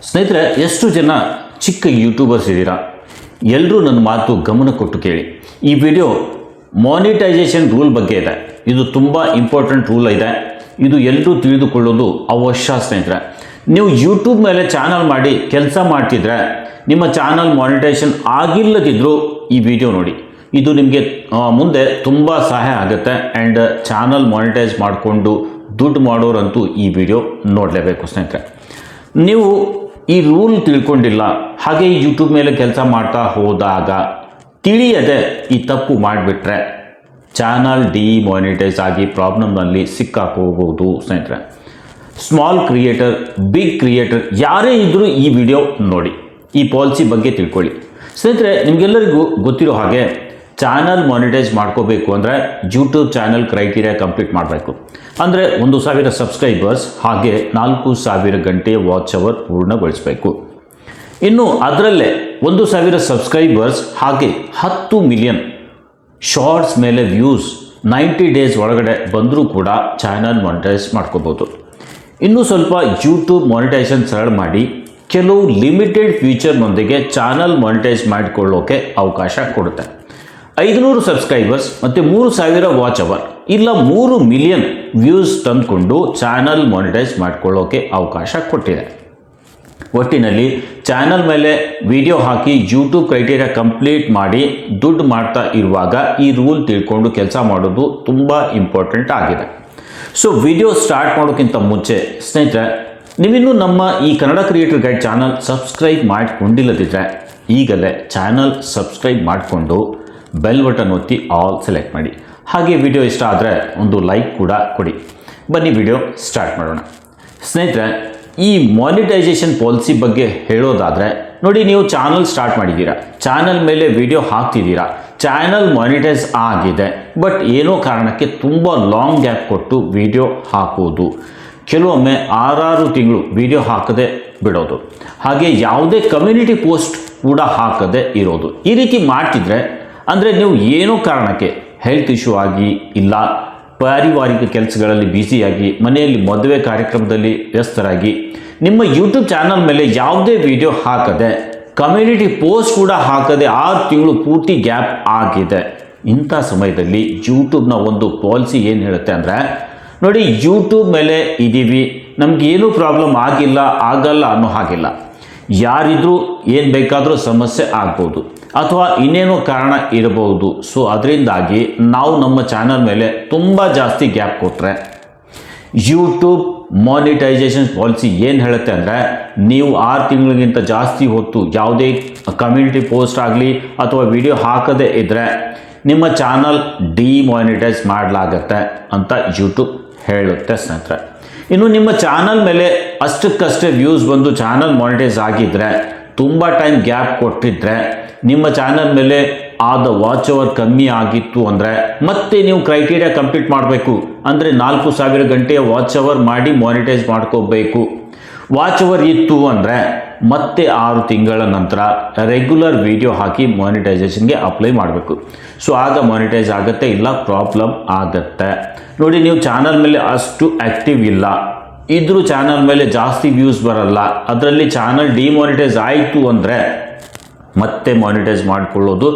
ಸ್ನೇಹಿತರೆ, ಎಷ್ಟು ಜನ ಚಿಕ್ಕ ಯೂಟ್ಯೂಬರ್ಸ್ ಇದ್ದೀರಾ? ಎಲ್ಲರೂ ನನ್ನ ಮಾತು ಗಮನ ಕೊಟ್ಟು ಕೇಳಿ. ಈ ವಿಡಿಯೋ ಮಾನಿಟೈಸೇಷನ್ ರೂಲ್ ಬಗ್ಗೆ ಇದೆ. ಇದು ತುಂಬ ಇಂಪಾರ್ಟೆಂಟ್ ರೂಲ್ ಇದೆ. ಇದು ಎಲ್ಲರೂ ತಿಳಿದುಕೊಳ್ಳೋದು ಅವಶ್ಯ ಸ್ನೇಹಿತರೆ. ನೀವು ಯೂಟ್ಯೂಬ್ ಮೇಲೆ ಚಾನಲ್ ಮಾಡಿ ಕೆಲಸ ಮಾಡ್ತಿದ್ರೆ ನಿಮ್ಮ ಚಾನಲ್ ಮಾನಿಟೈಸೇಷನ್ ಆಗಿಲ್ಲದಿದ್ದರೂ ಈ ವಿಡಿಯೋ ನೋಡಿ. ಇದು ನಿಮಗೆ ಮುಂದೆ ತುಂಬ ಸಹಾಯ ಆಗುತ್ತೆ. ಆ್ಯಂಡ್ ಚಾನಲ್ ಮಾನಿಟೈಸ್ ಮಾಡಿಕೊಂಡು ದುಡ್ಡು ಮಾಡೋರಂತೂ ಈ ವಿಡಿಯೋ ನೋಡಲೇಬೇಕು ಸ್ನೇಹಿತರೆ. ನೀವು ಈ ರೂಲ್ ತಿಳ್ಕೊಂಡಿಲ್ಲ, ಹಾಗೆ ಈ ಯೂಟ್ಯೂಬ್ ಮೇಲೆ ಕೆಲಸ ಮಾಡ್ತಾ ಹೋದಾಗ ತಿಳಿಯದೆ ಈ ತಪ್ಪು ಮಾಡಿಬಿಟ್ರೆ ಚಾನಲ್ ಡಿಮಾನಿಟೈಸ್ ಆಗಿ ಪ್ರಾಬ್ಲಮ್ನಲ್ಲಿ ಸಿಕ್ಕಾಕೋಬಹುದು ಸ್ನೇಹಿತರೆ. ಸ್ಮಾಲ್ ಕ್ರಿಯೇಟರ್, ಬಿಗ್ ಕ್ರಿಯೇಟರ್ ಯಾರೇ ಇದ್ದರೂ ಈ ವಿಡಿಯೋ ನೋಡಿ, ಈ ಪಾಲಿಸಿ ಬಗ್ಗೆ ತಿಳ್ಕೊಳ್ಳಿ ಸ್ನೇಹಿತರೆ. ನಿಮಗೆಲ್ಲರಿಗೂ ಗೊತ್ತಿರೋ ಹಾಗೆ ಚಾನಲ್ ಮಾನಿಟೈಸ್ ಮಾಡ್ಕೋಬೇಕು ಅಂದರೆ ಯೂಟ್ಯೂಬ್ ಚಾನಲ್ ಕ್ರೈಟೀರಿಯಾ ಕಂಪ್ಲೀಟ್ ಮಾಡಬೇಕು. ಅಂದರೆ 1,000 ಸಬ್ಸ್ಕ್ರೈಬರ್ಸ್ ಹಾಗೆ 4,000 ಗಂಟೆ ವಾಚ್ ಅವರ್ ಪೂರ್ಣಗೊಳಿಸಬೇಕು. ಇನ್ನು ಅದರಲ್ಲೇ 1,000 ಸಬ್ಸ್ಕ್ರೈಬರ್ಸ್ ಹಾಗೆ 10 ಮಿಲಿಯನ್ ಶಾರ್ಟ್ಸ್ ಮೇಲೆ ವ್ಯೂಸ್ 90 ಡೇಸ್ ಒಳಗಡೆ ಬಂದರೂ ಕೂಡ ಚಾನಲ್ ಮಾನಿಟೈಸ್ ಮಾಡ್ಕೋಬೋದು. ಇನ್ನೂ ಸ್ವಲ್ಪ ಯೂಟ್ಯೂಬ್ ಮಾನಿಟೈಸೇಷನ್ ಸರಳ ಮಾಡಿ ಕೆಲವು ಲಿಮಿಟೆಡ್ ಫೀಚರ್ನೊಂದಿಗೆ ಚಾನಲ್ ಮಾನಿಟೈಸ್ ಮಾಡಿಕೊಳ್ಳೋಕೆ ಅವಕಾಶ ಕೊಡುತ್ತೆ. 500 ಸಬ್ಸ್ಕ್ರೈಬರ್ಸ್ ಮತ್ತು 3,000 ವಾಚ್ ಅವರ್ ಇಲ್ಲ 3 ಮಿಲಿಯನ್ ವ್ಯೂಸ್ ತಂದುಕೊಂಡು ಚಾನಲ್ ಮಾನಿಟೈಸ್ ಮಾಡಿಕೊಳ್ಳೋಕೆ ಅವಕಾಶ ಕೊಟ್ಟಿದೆ. ಒಟ್ಟಿನಲ್ಲಿ ಚಾನಲ್ ಮೇಲೆ ವಿಡಿಯೋ ಹಾಕಿ ಯೂಟ್ಯೂಬ್ ಕ್ರೈಟೀರಿಯಾ ಕಂಪ್ಲೀಟ್ ಮಾಡಿ ದುಡ್ಡು ಮಾಡ್ತಾ ಇರುವಾಗ ಈ ರೂಲ್ ತಿಳ್ಕೊಂಡು ಕೆಲಸ ಮಾಡೋದು ತುಂಬ ಇಂಪಾರ್ಟೆಂಟ್ ಆಗಿದೆ. ಸೊ ವಿಡಿಯೋ ಸ್ಟಾರ್ಟ್ ಮಾಡೋಕ್ಕಿಂತ ಮುಂಚೆ ಸ್ನೇಹಿತರೆ, ನೀವಿನ್ನೂ ನಮ್ಮ ಈ Kannada creator guide channel subscribe ಮಾಡಿಕೊಂಡಿಲ್ಲದಿದ್ದರೆ ಈಗಲೇ ಚಾನಲ್ ಸಬ್ಸ್ಕ್ರೈಬ್ ಮಾಡಿಕೊಂಡು ಬೆಲ್ ಬಟನ್ ಒತ್ತಿ ಆಲ್ ಸೆಲೆಕ್ಟ್ ಮಾಡಿ. ಹಾಗೆ ವಿಡಿಯೋ ಇಷ್ಟ ಆದರೆ ಒಂದು ಲೈಕ್ ಕೂಡ ಕೊಡಿ. ಬನ್ನಿ ವಿಡಿಯೋ ಸ್ಟಾರ್ಟ್ ಮಾಡೋಣ ಸ್ನೇಹಿತರೆ. ಈ ಮಾನಿಟೈಸೇಷನ್ ಪಾಲಿಸಿ ಬಗ್ಗೆ ಹೇಳೋದಾದರೆ ನೋಡಿ, ನೀವು ಚಾನಲ್ ಸ್ಟಾರ್ಟ್ ಮಾಡಿದ್ದೀರಾ, ಚಾನಲ್ ಮೇಲೆ ವಿಡಿಯೋ ಹಾಕ್ತಿದ್ದೀರಾ, ಚಾನಲ್ ಮಾನಿಟೈಸ್ ಆಗಿದೆ, ಬಟ್ ಏನೋ ಕಾರಣಕ್ಕೆ ತುಂಬ ಲಾಂಗ್ ಗ್ಯಾಪ್ ಕೊಟ್ಟು ವಿಡಿಯೋ ಹಾಕೋದು, ಕೆಲವೊಮ್ಮೆ 6 ತಿಂಗಳು ವಿಡಿಯೋ ಹಾಕದೆ ಬಿಡೋದು, ಹಾಗೆ ಯಾವುದೇ ಕಮ್ಯುನಿಟಿ ಪೋಸ್ಟ್ ಕೂಡ ಹಾಕದೆ ಇರೋದು. ಈ ರೀತಿ ಮಾಡ್ತಿದ್ರೆ ಅಂದರೆ ನೀವು ಏನೋ ಕಾರಣಕ್ಕೆ ಹೆಲ್ತ್ ಇಶ್ಯೂ ಆಗಿ ಇಲ್ಲ ಪಾರಿವಾರಿಕ ಕೆಲಸಗಳಲ್ಲಿ ಬ್ಯುಸಿಯಾಗಿ ಮನೆಯಲ್ಲಿ ಮದುವೆ ಕಾರ್ಯಕ್ರಮದಲ್ಲಿ ವ್ಯಸ್ತರಾಗಿ ನಿಮ್ಮ ಯೂಟ್ಯೂಬ್ ಚಾನಲ್ ಮೇಲೆ ಯಾವುದೇ ವಿಡಿಯೋ ಹಾಕದೆ ಕಮ್ಯುನಿಟಿ ಪೋಸ್ಟ್ ಕೂಡ ಹಾಕದೆ 6 ತಿಂಗಳು ಪೂರ್ತಿ ಗ್ಯಾಪ್ ಆಗಿದೆ. ಇಂಥ ಸಮಯದಲ್ಲಿ ಯೂಟ್ಯೂಬ್ನ ಒಂದು ಪಾಲಿಸಿ ಏನು ಹೇಳುತ್ತೆ ಅಂದರೆ, ನೋಡಿ ಯೂಟ್ಯೂಬ್ ಮೇಲೆ ಇದ್ದೀವಿ, ನಮಗೇನೂ ಪ್ರಾಬ್ಲಮ್ ಆಗಲ್ಲ ಅನ್ನೋ ಹಾಗಿಲ್ಲ. ಯಾರಿದ್ರೂ ಏನು ಬೇಕಾದರೂ ಸಮಸ್ಯೆ ಆಗ್ಬೋದು ಅಥವಾ ಇನ್ನೇನೋ ಕಾರಣ ಇರಬಹುದು. ಸೊ ಅದರಿಂದಾಗಿ ನಾವು ನಮ್ಮ ಚಾನಲ್ ಮೇಲೆ ತುಂಬ ಜಾಸ್ತಿ ಗ್ಯಾಪ್ ಕೊಟ್ಟರೆ ಯೂಟ್ಯೂಬ್ ಮಾನಿಟೈಸೇಷನ್ ಪಾಲಿಸಿ ಏನು ಹೇಳುತ್ತೆ ಅಂದರೆ, ನೀವು 6 ತಿಂಗಳಿಗಿಂತ ಜಾಸ್ತಿ ಹೊತ್ತು ಯಾವುದೇ ಕಮ್ಯುನಿಟಿ ಪೋಸ್ಟ್ ಆಗಲಿ ಅಥವಾ ವಿಡಿಯೋ ಹಾಕದೇ ಇದ್ದರೆ ನಿಮ್ಮ ಚಾನಲ್ ಡಿಮಾನಿಟೈಸ್ ಮಾಡಲಾಗತ್ತೆ ಅಂತ ಯೂಟ್ಯೂಬ್ ಹೇಳುತ್ತೆ ಸ್ನೇಹಿತರೆ. ಇನ್ನು ನಿಮ್ಮ ಚಾನಲ್ ಮೇಲೆ ಅಷ್ಟಕ್ಕಷ್ಟೇ ವ್ಯೂಸ್ ಬಂದು ಚಾನಲ್ ಮಾನಿಟೈಸ್ ಆಗಿದ್ದರೆ, ತುಂಬ ಟೈಮ್ ಗ್ಯಾಪ್ ಕೊಟ್ಟಿದ್ರೆ, ನಿಮ್ಮ ಚಾನಲ್ ಮೇಲೆ ಆದ ವಾಚ್ ಅವರ್ ಕಮ್ಮಿ ಆಗಿತ್ತು ಅಂದರೆ ಮತ್ತೆ ನೀವು ಕ್ರೈಟೀರಿಯಾ ಕಂಪ್ಲೀಟ್ ಮಾಡಬೇಕು. ಅಂದರೆ 4,000 ಗಂಟೆಯ ವಾಚ್ ಅವರ್ ಮಾಡಿ ಮಾನಿಟೈಸ್ ಮಾಡ್ಕೋಬೇಕು. ವಾಚ್ ಅವರ್ ಇತ್ತು ಅಂದರೆ ಮತ್ತೆ 6 ತಿಂಗಳ ನಂತರ ರೆಗ್ಯುಲರ್ ವಿಡಿಯೋ ಹಾಕಿ ಮಾನಿಟೈಸೇಷನ್ಗೆ ಅಪ್ಲೈ ಮಾಡಬೇಕು. ಸೊ ಆಗ ಮಾನಿಟೈಸ್ ಆಗುತ್ತೆ, ಇಲ್ಲ ಪ್ರಾಬ್ಲಮ್ ಆಗುತ್ತೆ. ನೋಡಿ, ನೀವು ಚಾನಲ್ ಮೇಲೆ ಅಷ್ಟು ಆ್ಯಕ್ಟಿವ್ ಇಲ್ಲ ಇದ್ರೂ ಚಾನಲ್ ಮೇಲೆ ಜಾಸ್ತಿ ವ್ಯೂಸ್ ಬರಲ್ಲ, ಅದರಲ್ಲಿ ಚಾನಲ್ ಡಿಮಾನಿಟೈಸ್ ಆಯಿತು ಅಂದರೆ ಮತ್ತೆ ಮಾನಿಟೈಸ್ ಮಾಡಿಕೊಳ್ಳೋದು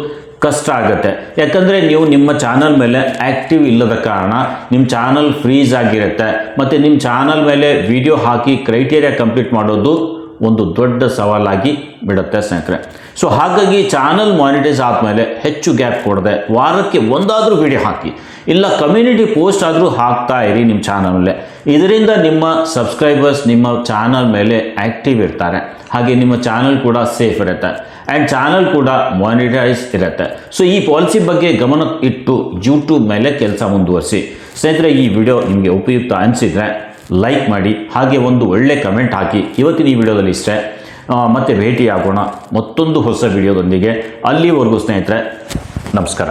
ಕಷ್ಟ ಆಗುತ್ತೆ. ಯಾಕಂದರೆ ನೀವು ನಿಮ್ಮ ಚಾನಲ್ ಮೇಲೆ ಆ್ಯಕ್ಟಿವ್ ಇಲ್ಲದ ಕಾರಣ ನಿಮ್ಮ ಚಾನಲ್ ಫ್ರೀಸ್ ಆಗಿರುತ್ತೆ ಮತ್ತು ನಿಮ್ಮ ಚಾನಲ್ ಮೇಲೆ ವಿಡಿಯೋ ಹಾಕಿ ಕ್ರೈಟೀರಿಯಾ ಕಂಪ್ಲೀಟ್ ಮಾಡೋದು ಒಂದು ದೊಡ್ಡ ಸವಾಲಾಗಿ ಬಿಡುತ್ತೆ ಸ್ನೇಹಿತರೆ. ಸೊ ಹಾಗಾಗಿ ಚಾನಲ್ ಮಾನಿಟೈಸ್ ಆದಮೇಲೆ ಹೆಚ್ಚು ಗ್ಯಾಪ್ ಕೊಡದೆ ವಾರಕ್ಕೆ ಒಂದಾದರೂ ವಿಡಿಯೋ ಹಾಕಿ, ಇಲ್ಲ ಕಮ್ಯುನಿಟಿ ಪೋಸ್ಟ್ ಆದರೂ ಹಾಕ್ತಾ ಇರಿ ನಿಮ್ಮ ಚಾನಲಲ್ಲೇ. ಇದರಿಂದ ನಿಮ್ಮ ಸಬ್ಸ್ಕ್ರೈಬರ್ಸ್ ನಿಮ್ಮ ಚಾನಲ್ ಮೇಲೆ ಆ್ಯಕ್ಟಿವ್ ಇರ್ತಾರೆ, ಹಾಗೆ ನಿಮ್ಮ ಚಾನಲ್ ಕೂಡ ಸೇಫ್ ಇರುತ್ತೆ ಆ್ಯಂಡ್ ಚಾನಲ್ ಕೂಡ ಮಾನಿಟೈಸ್ ಇರುತ್ತೆ. ಸೊ ಈ ಪಾಲಿಸಿ ಬಗ್ಗೆ ಗಮನ ಇಟ್ಟು ಯೂಟ್ಯೂಬ್ ಮೇಲೆ ಕೆಲಸ ಮುಂದುವರಿಸಿ ಸ್ನೇಹಿತರೆ. ಈ ವಿಡಿಯೋ ನಿಮಗೆ ಉಪಯುಕ್ತ ಅನಿಸಿದರೆ ಲೈಕ್ ಮಾಡಿ, ಹಾಗೆ ಒಂದು ಒಳ್ಳೆ ಕಮೆಂಟ್ ಹಾಕಿ. ಇವತ್ತಿನ ಈ ವಿಡಿಯೋದಲ್ಲಿ ಇಷ್ಟೇ, ಮತ್ತೆ ಭೇಟಿಯಾಗೋಣ ಮತ್ತೊಂದು ಹೊಸ ವಿಡಿಯೋದೊಂದಿಗೆ. ಅಲ್ಲಿವರೆಗೂ ಸ್ನೇಹಿತರೆ, ನಮಸ್ಕಾರ.